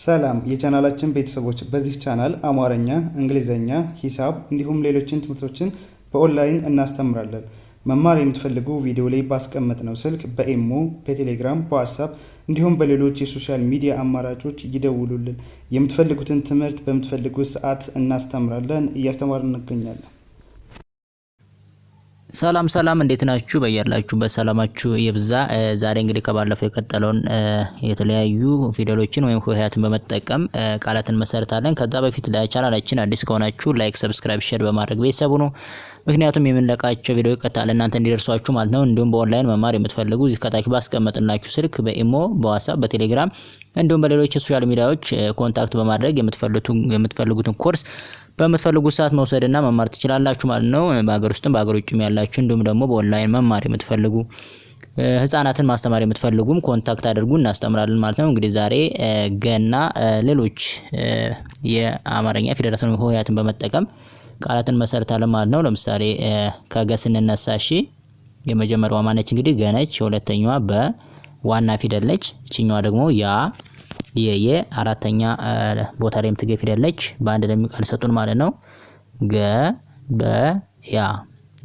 ሰላም የቻናላችን ቤተሰቦች፣ በዚህ ቻናል አማርኛ፣ እንግሊዘኛ፣ ሂሳብ እንዲሁም ሌሎችን ትምህርቶችን በኦንላይን እናስተምራለን። መማር የምትፈልጉ ቪዲዮ ላይ ባስቀመጥነው ስልክ በኢሞ፣ በቴሌግራም፣ በዋትስአፕ እንዲሁም በሌሎች የሶሻል ሚዲያ አማራጮች ይደውሉልን። የምትፈልጉትን ትምህርት በምትፈልጉት ሰዓት እናስተምራለን፣ እያስተማርን እንገኛለን። ሰላም እንዴት ናችሁ? በያላችሁበት ሰላማችሁ ይብዛ። ዛሬ እንግዲህ ከባለፈው የቀጠለውን የተለያዩ ፊደሎችን ወይም ሆሄያትን በመጠቀም ቃላትን መሰረታለን። ከዛ በፊት ለቻናላችን አዲስ ከሆናችሁ ላይክ፣ ሰብስክራይብ፣ ሼር በማድረግ ቤተሰቡ ነው። ምክንያቱም የምንለቃቸው ቪዲዮ ቀጥታ ለእናንተ እንዲደርሷችሁ ማለት ነው። እንዲሁም በኦንላይን መማር የምትፈልጉ እዚህ ከታች ባስቀመጥንላችሁ ስልክ በኢሞ፣ በዋትስአፕ፣ በቴሌግራም እንዲሁም በሌሎች የሶሻል ሚዲያዎች ኮንታክት በማድረግ የምትፈልጉትን ኮርስ በምትፈልጉት ሰዓት መውሰድና መማር ትችላላችሁ ማለት ነው። በአገር ውስጥም በአገር ውጭም ያላችሁ እንዲሁም ደግሞ በኦንላይን መማር የምትፈልጉ ህፃናትን ማስተማር የምትፈልጉም ኮንታክት አድርጉ፣ እናስተምራለን ማለት ነው። እንግዲህ ዛሬ ገና ሌሎች የአማርኛ ፊደላትን ሆሄያትን በመጠቀም ቃላትን መሰረታለን ማለት ነው። ለምሳሌ ከገ ስንነሳ እሺ፣ የመጀመሪያዋ ማነች? እንግዲህ ገነች። ሁለተኛዋ በዋና ፊደል ነች። እቺኛዋ ደግሞ ያ የየ አራተኛ ቦታ ላይ የምትገኝ ፊደል ነች። በአንድ ላይ ቃል ሰጡን ማለት ነው። ገበያ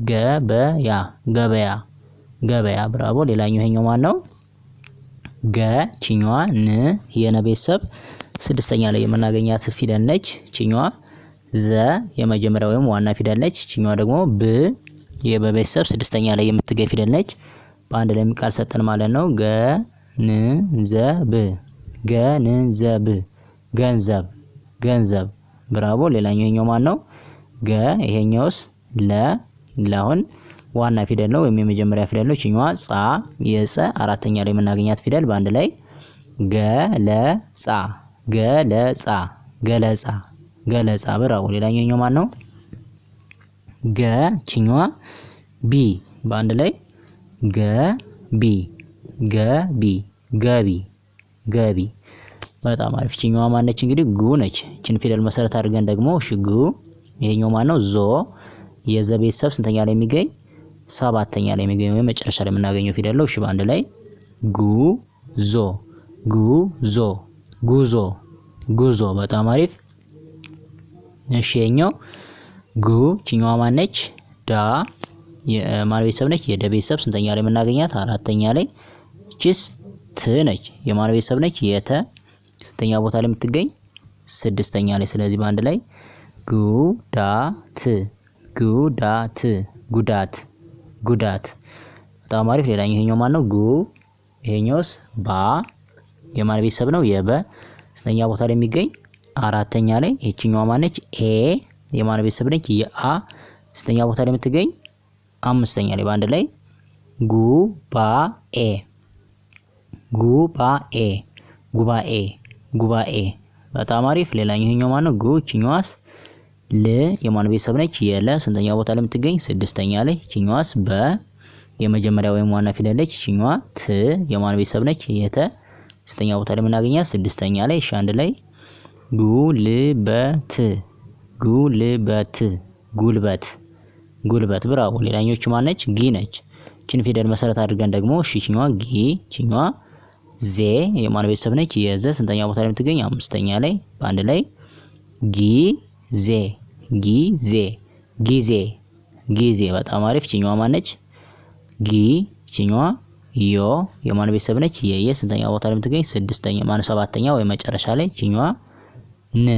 ገበያ ገበያ ገበያ። ብራቮ። ሌላኛው ይሄኛው ማን ነው? ገ ቺኛዋ ን የነ ቤተሰብ ስድስተኛ ላይ የምናገኛት ፊደል ነች። ቺኛዋ ዘ የመጀመሪያው ወይም ዋና ፊደል ነች። ቺኛዋ ደግሞ ብ የበቤተሰብ ስድስተኛ ላይ የምትገኝ ፊደል ነች። በአንድ ላይ ቃል ሰጠን ማለት ነው። ገንዘብ ገንዘብ ገንዘብ ገንዘብ። ብራቮ። ሌላኛው ይሄኛው ማን ነው? ገ ይሄኛውስ ለአሁን ዋና ፊደል ነው ወይም የመጀመሪያ ፊደል ነው። እቺኛዋ ጻ የጸ አራተኛ ላይ የምናገኛት ፊደል በአንድ ላይ ገለጻ ገለጻ ገለጻ ገለጻ። ብራቮ። ሌላኛው ይሄኛው ማን ነው? ገ እቺኛዋ ቢ በአንድ ላይ ገቢ ገቢ ገቢ ገቢ። በጣም አሪፍ። እቺኛዋ ማነች? እንግዲህ ጉ ነች። እቺን ፊደል መሰረት አድርገን ደግሞ እሺ ጉ ይሄኛው ማን ነው? ዞ የዘ ቤተሰብ ስንተኛ ላይ የሚገኝ? ሰባተኛ ላይ የሚገኝ ወይም መጨረሻ ላይ የምናገኘው ፊደል ነው። እሺ በአንድ ላይ ጉዞ ጉዞ ጉዞ ጉዞ። በጣም አሪፍ። እሺ ይሄኛው ጉ እቺኛዋ ማነች? ዳ የማን ቤተሰብ ነች? የደ ቤተሰብ ስንተኛ ላይ የምናገኛት? አራተኛ ላይ። እቺስ ት ነች። የማን ቤተሰብ ነች? የተ ስንተኛ ቦታ ላይ የምትገኝ? ስድስተኛ ላይ። ስለዚህ በአንድ ላይ ጉዳት ጉዳት ጉዳት ጉዳት። በጣም አሪፍ። ሌላኛው ይሄኛው ማን ነው? ጉ ይሄኛውስ ባ የማን ቤተሰብ ነው? የበ ስንተኛ ቦታ ላይ የሚገኝ? አራተኛ ላይ። ይሄኛው ማነች? ኤ የማን ቤተሰብ ነች? የአ ስንተኛ ቦታ ላይ የምትገኝ? አምስተኛ ላይ። በአንድ ላይ ጉባኤ ጉባኤ ጉባኤ ጉባኤ። በጣም አሪፍ። ሌላኛው ይሄኛው ማን ነው? ጉ እቺኛዋስ ል የማን ቤተሰብ ነች? የለ ስንተኛ ቦታ ላይ የምትገኝ? ስድስተኛ ላይ። እቺኛዋስ በ የመጀመሪያ ወይም ዋና ፊደል ነች። እቺኛዋ ት የማን ቤተሰብ ነች? የተ ስንተኛ ቦታ ላይ የምናገኛት? ስድስተኛ ላይ። እሺ አንድ ላይ ጉልበት ጉልበት ጉልበት ጉልበት። ብራቮ። ሌላኞቹ ማነች? ጊ ነች። እቺን ፊደል መሰረት አድርገን ደግሞ እሺ እቺኛዋ ጊ እቺኛዋ ዜ የማን ቤተሰብ ነች? የዘ ስንተኛ ቦታ ላይ የምትገኝ? አምስተኛ ላይ። በአንድ ላይ ጊዜ ጊዜ ጊዜ ጊዜ። በጣም አሪፍ። እቺኛዋ ማነች? ጊ እቺኛዋ ዮ የማን ቤተሰብ ነች? የየ ስንተኛ ቦታ ላይ የምትገኝ? ስድስተኛ ሰባተኛ ወይ መጨረሻ ላይ። እቺኛዋ ን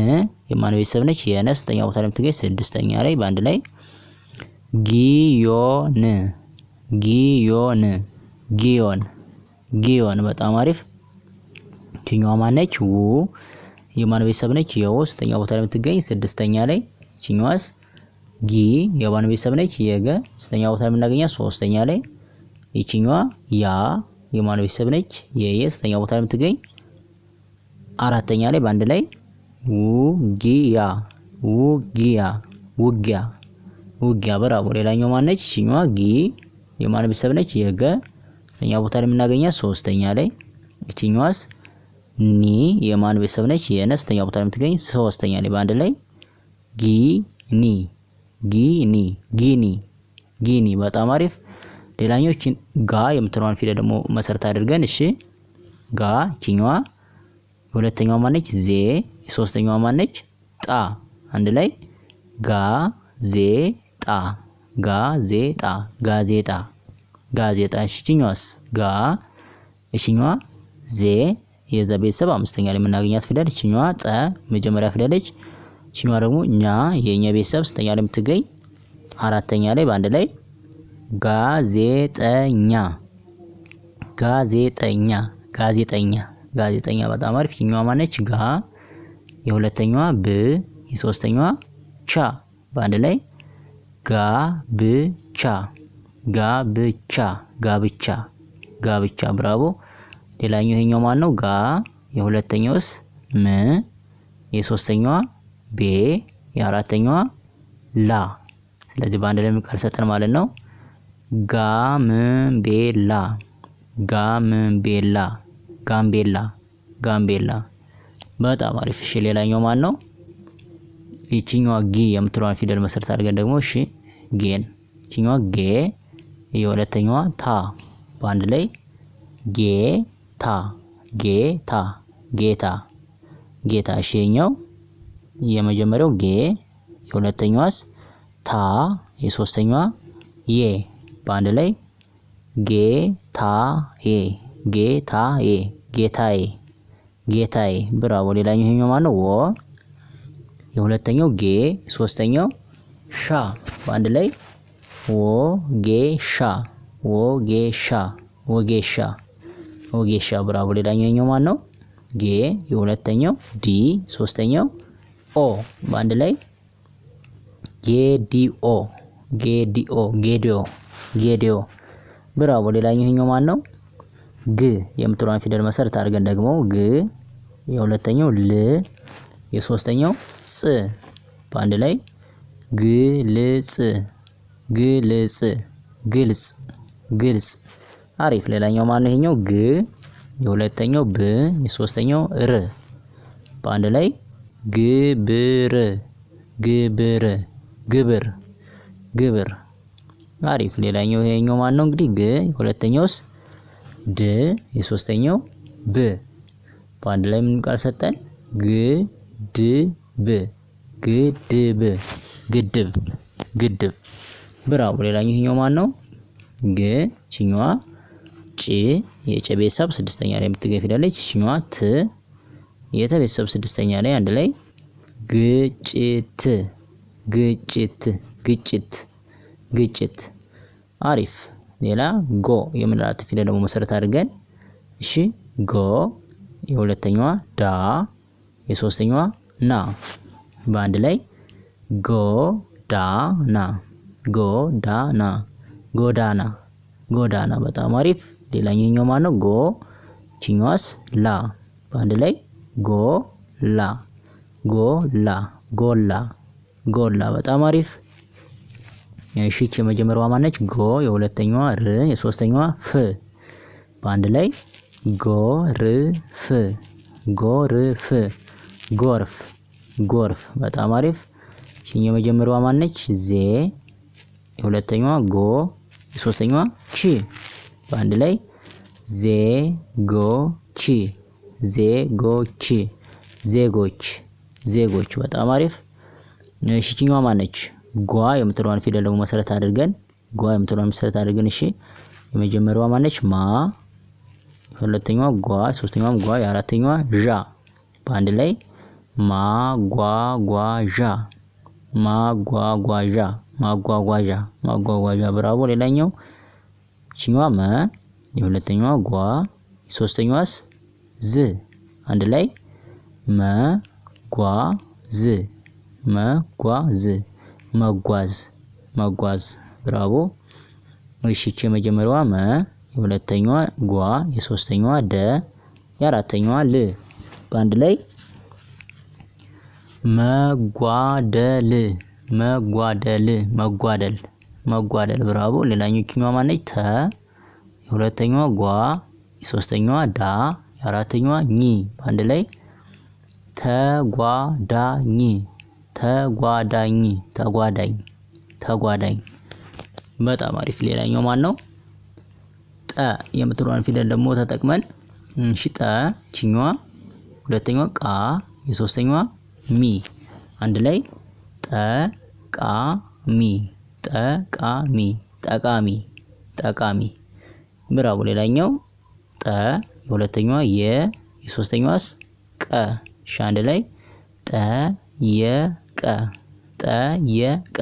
የማን ቤተሰብ ነች? የነ ስንተኛ ቦታ ላይ የምትገኝ? ስድስተኛ ላይ። በአንድ ላይ ጊዮን ጊዮን ጊዮን ጊዮን። በጣም አሪፍ። እቺኛዋ ማነች? ው የማን ቤተሰብ ነች? የው ስንተኛ ቦታ ላይ የምትገኝ? ስድስተኛ ላይ። እቺኛዋስ ጊ የማን ቤተሰብ ነች? የገ ስንተኛ ቦታ ላይ የምናገኛት? ሶስተኛ ላይ። እቺኛዋ ያ የማን ቤተሰብ ነች? የየ ስንተኛ ቦታ ላይ የምትገኝ? አራተኛ ላይ። በአንድ ላይ ውጊያ ውጊያ ውጊያ ውጊያ። ብራቮ። ሌላኛው ማነች? እቺኛዋ ጊ የማን ቤተሰብ ነች? የገ ስንተኛ ቦታ ላይ የምናገኛት? ሶስተኛ ላይ። እቺኛዋስ ኒ የማን ቤተሰብ ነች? የነ ስንተኛ ቦታ ላይ የምትገኝ? ሶስተኛ ላይ። በአንድ ላይ ጊኒ ጊኒ ጊኒ ጊኒ። በጣም አሪፍ። ሌላኛው ጋ የምትለዋን ፊደል ደግሞ መሰረት አድርገን እሺ ጋ እቺኛዋ የሁለተኛዋ ማነች? ዜ። የሶስተኛዋ ማነች? ጣ። አንድ ላይ ጋዜጣ ጋዜጣ ጋዜጣ ጋዜጣ። እሺኛዋስ? ጋ። እሺኛዋ ዜ የዘ ቤተሰብ አምስተኛ ላይ የምናገኛት ፊደል። እሺኛዋ ጠ መጀመሪያ ፊደለች። እሺኛዋ ደግሞ ኛ የኛ ቤተሰብ ስንተኛ ላይ የምትገኝ? አራተኛ ላይ። በአንድ ላይ ጋዜጠኛ ጋዜጠኛ ጋዜጠኛ ጋዜጠኛ። በጣም አሪፍ። እሺኛዋ ማነች? ጋ። የሁለተኛዋ ብ። የሶስተኛዋ ቻ። በአንድ ላይ ጋብቻ ጋብቻ ጋብቻ ጋብቻ። ብራቮ። ሌላኛው ይሄኛው ማን ነው? ጋ። የሁለተኛውስ ም። የሶስተኛዋ ቤ። የአራተኛዋ ላ። ስለዚህ በአንድ ላይ ቃል ሰጠን ማለት ነው። ጋምቤላ ጋምቤላ ጋምቤላ ጋምቤላ። በጣም አሪፍ። እሺ ሌላኛው ማን ነው? ይቺኛዋ ጊ የምትለዋን ፊደል መሰረት አድርገን ደግሞ እሺ ጌን። ይቺኛዋ ጌ የሁለተኛዋ ታ። በአንድ ላይ ጌታ ጌታ ጌታ ጌታ። እሺ ይሄኛው የመጀመሪያው ጌ። የሁለተኛዋስ ታ። የሶስተኛዋ የ። በአንድ ላይ ጌታዬ ጌታዬ ጌታዬ ጌታዬ። ብራቮ። ሌላኛው ይሄኛው ማን ነው? ወ። የሁለተኛው ጌ። ሶስተኛው ሻ። በአንድ ላይ ወጌሻ ወጌሻ ወጌሻ ወጌሻ። ብራቮ። ሌላኛው ይሄኛው ማን ነው? ጌ። የሁለተኛው ዲ። ሶስተኛው ኦ። በአንድ ላይ ጌዲኦ ጌዲኦ ጌዲኦ ጌዲኦ። ብራቮ። ሌላኛው ይሄኛው ማን ነው? ግ የምትለዋን ፊደል መሰረት አድርገን ደግሞ ግ። የሁለተኛው ል። የሶስተኛው ጽ። በአንድ ላይ ግልጽ ግልጽ ግልጽ ግልጽ። አሪፍ። ሌላኛው ማን ነው? ይሄኛው ግ። የሁለተኛው ብ። የሶስተኛው ር። በአንድ ላይ ግብር ግብር ግብር ግብር። አሪፍ። ሌላኛው ይሄኛው ማን ነው? እንግዲህ ግ። የሁለተኛውስ ድ። የሶስተኛው ብ። በአንድ ላይ ምን ቃል ሰጠን? ግድብ ግድብ ግድብ ግድብ። ብራቮ። ሌላኛው ይሄኛው ማን ነው? ግ። ቺኛዋ ጭ የጨ ቤተሰብ ስድስተኛ ላይ የምትገኝ ፊደለች። ቺኛዋ ት የተ ቤተሰብ ስድስተኛ ላይ። አንድ ላይ ግጭት ግጭት ግጭት ግጭት። አሪፍ። ሌላ ጎ የምንላት ፊደል ደግሞ መሰረት አድርገን እሺ ጎ። የሁለተኛዋ ዳ። የሶስተኛዋ ና። በአንድ ላይ ጎዳና ጎዳና ጎዳና ጎዳና። በጣም አሪፍ። ሌላኛው ማን ነው? ጎ። ቺኛዋስ ላ። በአንድ ላይ ጎላ ጎላ ጎላ ጎላ። በጣም አሪፍ። እሺ የመጀመሪያዋ ማነች? ጎ። የሁለተኛዋ ር። የሶስተኛዋ ፍ። በአንድ ላይ ጎርፍ ጎርፍ ጎርፍ ጎርፍ። በጣም አሪፍ። እሺ የመጀመሪያዋ ማነች? ዜ። የሁለተኛዋ ጎ። የሶስተኛዋ ቺ። በአንድ ላይ ዜጎች ዜጎች ዜጎች ዜጎች። በጣም አሪፍ። እሺ ቺኛዋ ማነች? ጓ የምትለዋን ፊደል ደግሞ መሰረት አድርገን እሺ የመጀመሪያዋ ማነች? ማ። የሁለተኛዋ ጓ። ሶስተኛዋም ጓ። የአራተኛዋ ዣ። በአንድ ላይ ማጓጓዣ ማጓጓዣ ማጓጓዣ ማጓጓዣ። ብራቮ። ሌላኛው ቺኛዋ መ። የሁለተኛዋ ጓ። የሶስተኛዋስ ዝ። አንድ ላይ መጓዝ መጓዝ መጓዝ መጓዝ። ብራቮ። እሺ የመጀመሪያዋ መ። የሁለተኛዋ ጓ። የሶስተኛዋ ደ። የአራተኛዋ ል። በአንድ ላይ መጓደል መጓደል መጓደል መጓደል። ብራቮ። ሌላኛው ኪኛዋ ማነች? ተ። የሁለተኛዋ ጓ። የሶስተኛዋ ዳ። የአራተኛዋ ኝ። በአንድ ላይ ተጓዳኝ ተጓዳኝ ተጓዳኝ ተጓዳኝ። በጣም አሪፍ። ሌላኛው ማን ነው? ጠ የምትለዋን ፊደል ደግሞ ተጠቅመን እሺ ጠ ቺኛዋ ሁለተኛዋ ቃ የሶስተኛዋ ሚ አንድ ላይ ጠቃሚ ጠቃሚ ጠቃሚ ጠቃሚ። ብራቮ። ሌላኛው ጠ የሁለተኛዋ የሶስተኛዋስ ቀ እሺ አንድ ላይ ጠየቀ ጠየቀ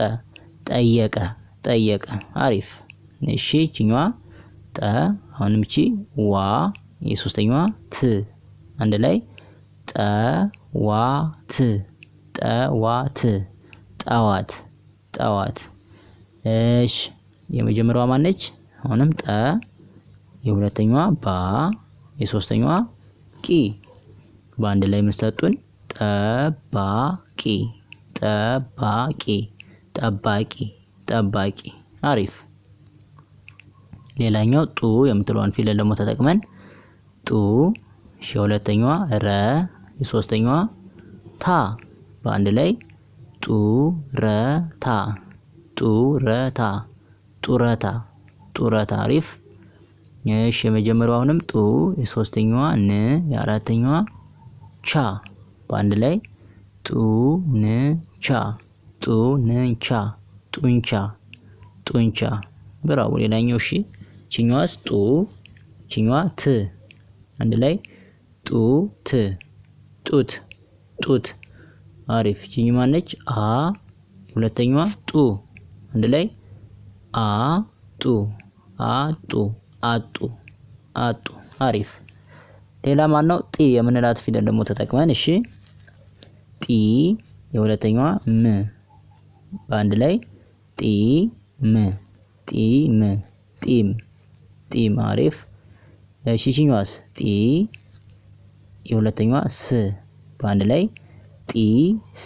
ጠየቀ ጠየቀ። አሪፍ። እሺ እቺኛዋ ጠ አሁንም እቺ ዋ የሶስተኛዋ ት አንድ ላይ ጠዋት ጠዋት ጠዋት ጠዋት። እሺ የመጀመሪያዋ ማነች? አሁንም ጠ የሁለተኛዋ ባ የሶስተኛዋ ቂ በአንድ ላይ የምትሰጡን ጠባቂ ጠባቂ ጠባቂ ጠባቂ። አሪፍ። ሌላኛው ጡ የምትለውን ፊደል ደግሞ ተጠቅመን ጡ እሺ የሁለተኛዋ ረ የሶስተኛዋ ታ በአንድ ላይ ጡረታ ጡረታ ጡረታ ጡረታ። አሪፍ። እሺ የመጀመሪያው አሁንም ጡ የሶስተኛዋ ን የአራተኛዋ ቻ በአንድ ላይ ጡንቻ ጡንቻ ጡንቻ ጡንቻ። ብራቮ። ሌላኛው እሺ እቺኛዋስ ጡ እቺኛዋ ት አንድ ላይ ጡት ጡት ጡት። አሪፍ። እቺኛዋ ማነች? አ ሁለተኛዋ ጡ አንድ ላይ አጡ አጡ አጡ አጡ። አሪፍ። ሌላ ማን ነው? ጢ የምንላት ፊደል ደግሞ ተጠቅመን እሺ ጢ የሁለተኛዋ ም በአንድ ላይ ጢም ጢም ጢም ጢም። አሪፍ። እሺ እቺኛዋስ ጢ የሁለተኛዋ ስ በአንድ ላይ ጢስ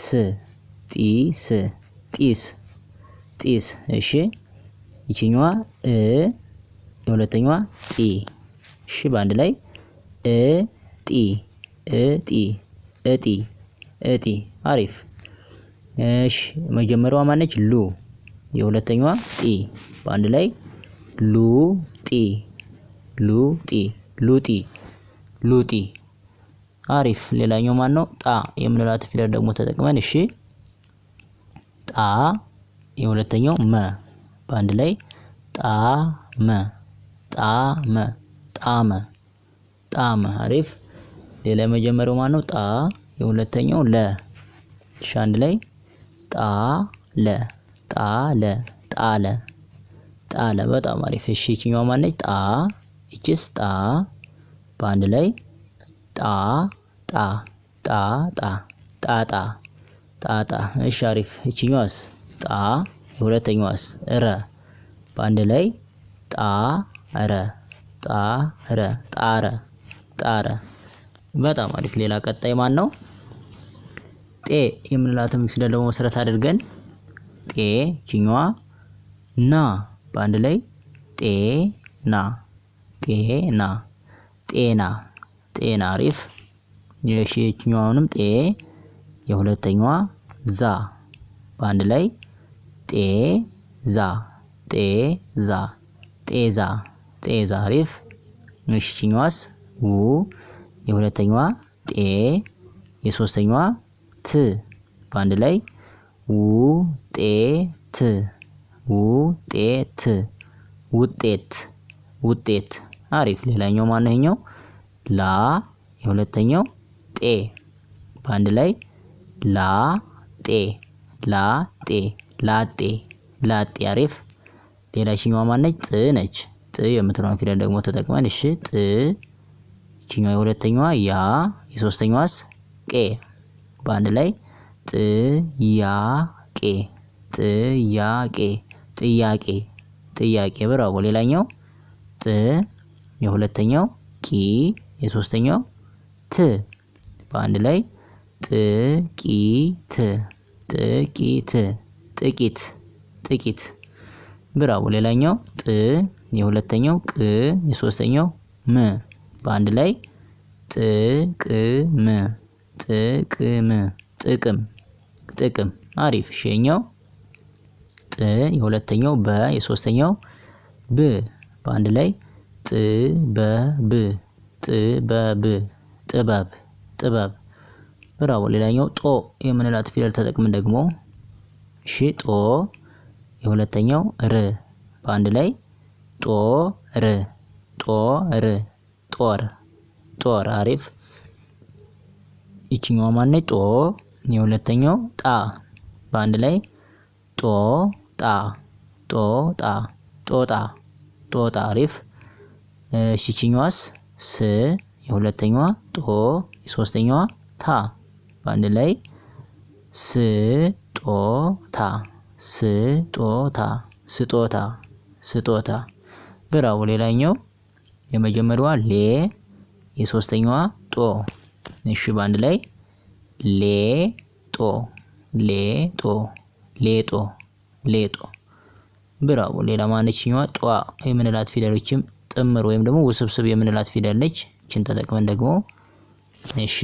ጢስ ጢስ ጢስ። እሺ ይቺኛዋ እ የሁለተኛዋ ጢ እሺ በአንድ ላይ እጢ እጢ እጢ እጢ። አሪፍ። እሺ መጀመሪያዋ ማነች? ሉ የሁለተኛዋ ጢ በአንድ ላይ ሉጢ ሉጢ ሉጢ ሉጢ። አሪፍ። ሌላኛው ማን ነው? ጣ የምንላት ፊደል ደግሞ ተጠቅመን እሺ ጣ የሁለተኛው መ በአንድ ላይ ጣመ ጣመ ጣመ ጣመ። አሪፍ። ሌላ የመጀመሪያው ማን ነው? ጣ የሁለተኛው ለ እሺ አንድ ላይ ጣለ ጣለ ጣለ ጣለ። በጣም አሪፍ። እሺ እቺኛዋ ማነች? ጣ እቺስ ጣ በአንድ ላይ ጣ ጣ ጣ ጣ ጣጣ ጣጣ። እሺ አሪፍ። እቺኛዋስ ጣ የሁለተኛዋስ ረ በአንድ ላይ ጣረ ጣረ ጣረ ጣረ። በጣም አሪፍ። ሌላ ቀጣይ ማን ነው? ጤ የምንላትም ፊደል ደግሞ መሰረት አድርገን ጤ እቺኛዋ ና በአንድ ላይ ጤና ጤና ጤና ጤና። አሪፍ። እሺ እቺኛዋንም ጤ የሁለተኛዋ ዛ በአንድ ላይ ጤዛ ጤዛ ጤዛ ጤዛ። አሪፍ። እሺ እቺኛዋስ ው የሁለተኛዋ ጤ የሶስተኛዋ ት በአንድ ላይ ውጤት ውጤት ውጤት ውጤት። አሪፍ። ሌላኛው ማን ነው? ይሄኛው ላ የሁለተኛው ጤ በአንድ ላይ ላጤ ላጤ ላጤ ላጤ። አሪፍ። ሌላኛው ማን ነች? ጥ ነች። ጥ የምትለውን ፊደል ደግሞ ተጠቅመን እሺ ጥ እቺኛው የሁለተኛዋ ያ የሶስተኛዋስ ቄ በአንድ ላይ ጥያቄ ጥያቄ ጥያቄ ጥያቄ። ብራቮ። ሌላኛው ጥ የሁለተኛው ቂ የሶስተኛው ት በአንድ ላይ ጥቂት ጥቂት ጥቂት ጥቂት። ብራቮ። ሌላኛው ጥ የሁለተኛው ቅ የሶስተኛው ም በአንድ ላይ ጥቅም ጥቅም ጥቅም ጥቅም። አሪፍ። እሺኛው ጥ የሁለተኛው በ የሶስተኛው ብ በአንድ ላይ ጥበብ ጥበብ ጥበብ ጥበብ። ብራቮ። ሌላኛው ጦ የምንላት ፊደል ተጠቅመን ደግሞ እሺ ጦ የሁለተኛው ር በአንድ ላይ ጦ ር ጦር ጦር ጦር። አሪፍ። ይችኛዋ ማነች? ጦ የሁለተኛው ጣ በአንድ ላይ ጦ ጣ ጦጣ ጦጣ ጦጣ። አሪፍ። እሺ ይችኛዋስ? ስ የሁለተኛዋ ጦ የሶስተኛዋ ታ በአንድ ላይ ስጦታ ስጦታ ስጦታ ስጦታ። ብራው። ሌላኛው የመጀመሪያዋ ሌ የሶስተኛዋ ጦ እሺ በአንድ ላይ ሌጦ ሌጦ ሌጦ ሌጦ። ብራው። ሌላ ማነችኛዋ? ጧ የምንላት ፊደሎችም ጥምር ወይም ደግሞ ውስብስብ የምንላት ፊደል ነች። እችን ተጠቅመን ደግሞ እሺ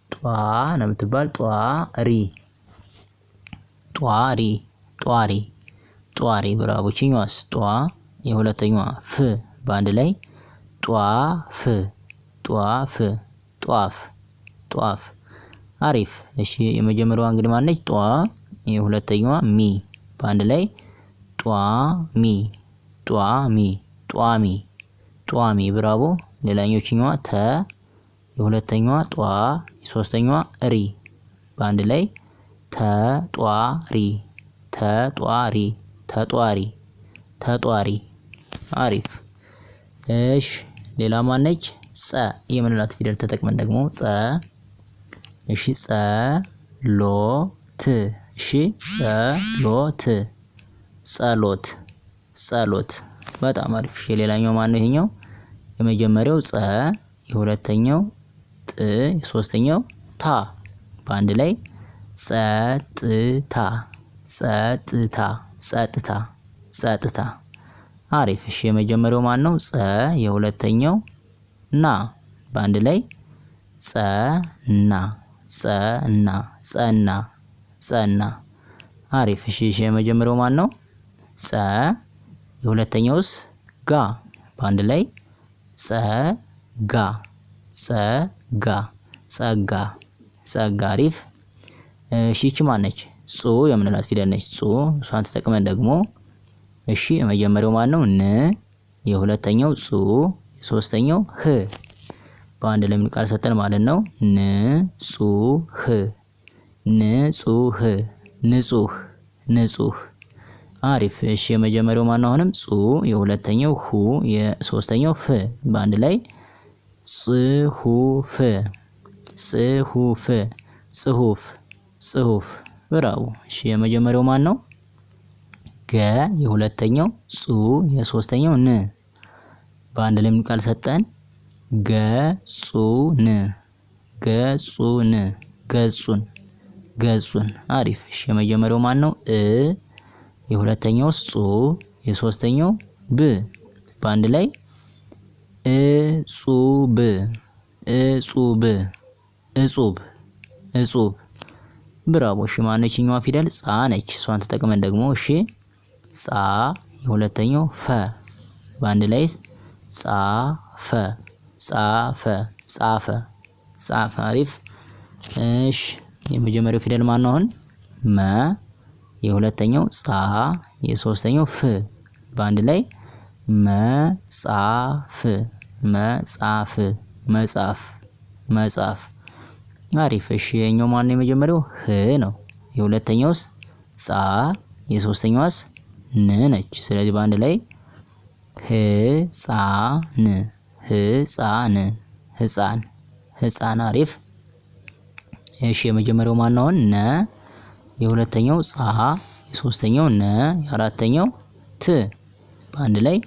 ጧ ነው የምትባል ጧሪ ጧሪ ጧሪ ጧሪ። ብራቮ። ችኛዋስ? ጧ የሁለተኛዋ ፍ በአንድ ላይ ጧፍ ጧፍ ጧፍ ጧፍ። አሪፍ። እሺ የመጀመሪያዋ እንግዲህ ማነች? ጧ የሁለተኛዋ ሚ በአንድ ላይ ጧሚ ጧሚ ጧሚ ጧሚ። ብራቮ። ሌላኞችኛዋ ተ የሁለተኛዋ ጧ የሶስተኛዋ ሪ በአንድ ላይ ተጧሪ ተጧሪ ተጧሪ ተጧሪ። አሪፍ። እሺ ሌላ ማነች? ጸ የምንላት ፊደል ተጠቅመን ደግሞ ጸ እሺ ጸሎት እሺ ጸሎት ጸሎት ጸሎት። በጣም አሪፍ። እሺ ሌላኛው ማነው? ይሄኛው የመጀመሪያው ጸ የሁለተኛው ጥ የሶስተኛው ታ በአንድ ላይ ጸጥታ ጸጥታ ጸጥታ ጸጥታ። አሪፍ። እሺ የመጀመሪያው ማን ነው? ጸ የሁለተኛው ና በአንድ ላይ ጸና ጸና ጸና ጸና። አሪፍ። እሺ የመጀመሪያው ማን ነው? ጸ የሁለተኛውስ ጋ በአንድ ላይ ጸጋ ጸጋ ጸጋ ጸጋ። አሪፍ። እሺ ይቺ ማነች? ጹ የምንላት ፊደል ነች። ጹ እሷን ተጠቅመን ደግሞ እሺ የመጀመሪያው ማን ነው? ን የሁለተኛው ጹ የሶስተኛው ህ በአንድ ላይ ምን ቃል ሰጠን ማለት ነው? ንጹህ ንጹህ ንጹህ ንጹህ። አሪፍ። እሺ የመጀመሪያው ማን ነው? አሁንም ጹ የሁለተኛው ሁ የሶስተኛው ፍ በአንድ ላይ ጽሁፍ ጽሁፍ ጽሁፍ ጽሁፍ። ብራው። እሺ የመጀመሪያው ማን ነው? ገ የሁለተኛው ጹ የሶስተኛው ን በአንድ ላይ ምን ቃል ሰጠን? ገጹን ገጹን ገጹን ገጹን። አሪፍ። እሺ የመጀመሪያው ማን ነው? እ የሁለተኛው ጹ የሶስተኛው ብ በአንድ ላይ እጹብ እጹብ እጹብ እጹብ። ብራቮ። እሺ ማነችኛዋ ፊደል? ጻ ነች። እሷን ተጠቅመን ደግሞ እሺ ጻ የሁለተኛው ፈ በአንድ ላይ ጻፈ ጻፈ ጻፈ ጻፈ። አሪፍ። እሺ የመጀመሪያው ፊደል ማን ነው? አሁን መ የሁለተኛው ጻ የሶስተኛው ፍ በአንድ ላይ መጻፍ መጻፍ መጻፍ መጻፍ። አሪፍ። እሺ የኛው ማን ነው? የመጀመሪያው ህ ነው። የሁለተኛውስ ጻ የሶስተኛዋስ ን ነች። ስለዚህ በአንድ ላይ ህፃን ህፃን ህፃን ህፃን። አሪፍ። እሺ የመጀመሪያው ማን ነው? ነ የሁለተኛው ጻ የሶስተኛው ነ የአራተኛው ት በአንድ ላይ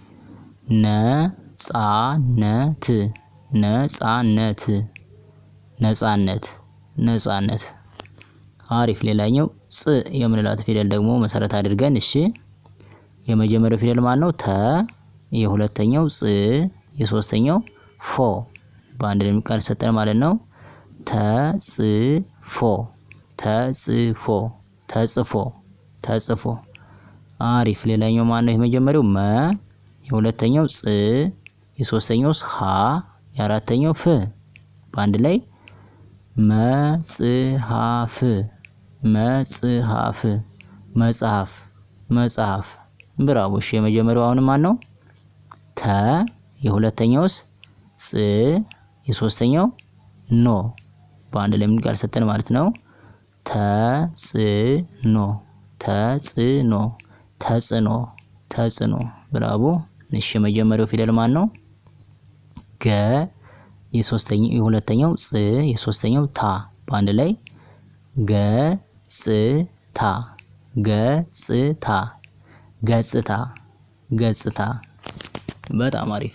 ነጻነት ነጻነት ነጻነት ነጻነት። አሪፍ። ሌላኛው ጽ የምንላት ፊደል ደግሞ መሰረት አድርገን እሺ የመጀመሪያው ፊደል ማን ነው? ተ የሁለተኛው ጽ የሶስተኛው ፎ በአንድ ላይ ቃል ሰጠን ማለት ነው። ተጽፎ ተጽፎ ተጽፎ ተጽፎ። አሪፍ። ሌላኛው ማን ነው? የመጀመሪያው መ የሁለተኛው ጽ የሶስተኛው ሀ የአራተኛው ፍ በአንድ ላይ መጽሐፍ መጽሐፍ መጽሐፍ መጽሐፍ። ብራቮ። እሺ የመጀመሪያው አሁን ማን ነው? ተ የሁለተኛውስ ጽ የሶስተኛው ኖ በአንድ ላይ ምን ቃል ሰጠን ማለት ነው? ተጽኖ ተጽኖ ተጽኖ ተጽኖ። ብራቮ። እሺ የመጀመሪያው ፊደል ማን ነው? ገ የሁለተኛው ጽ የሶስተኛው ታ በአንድ ላይ ገጽታ ገጽታ ገጽታ ገጽታ። በጣም አሪፍ።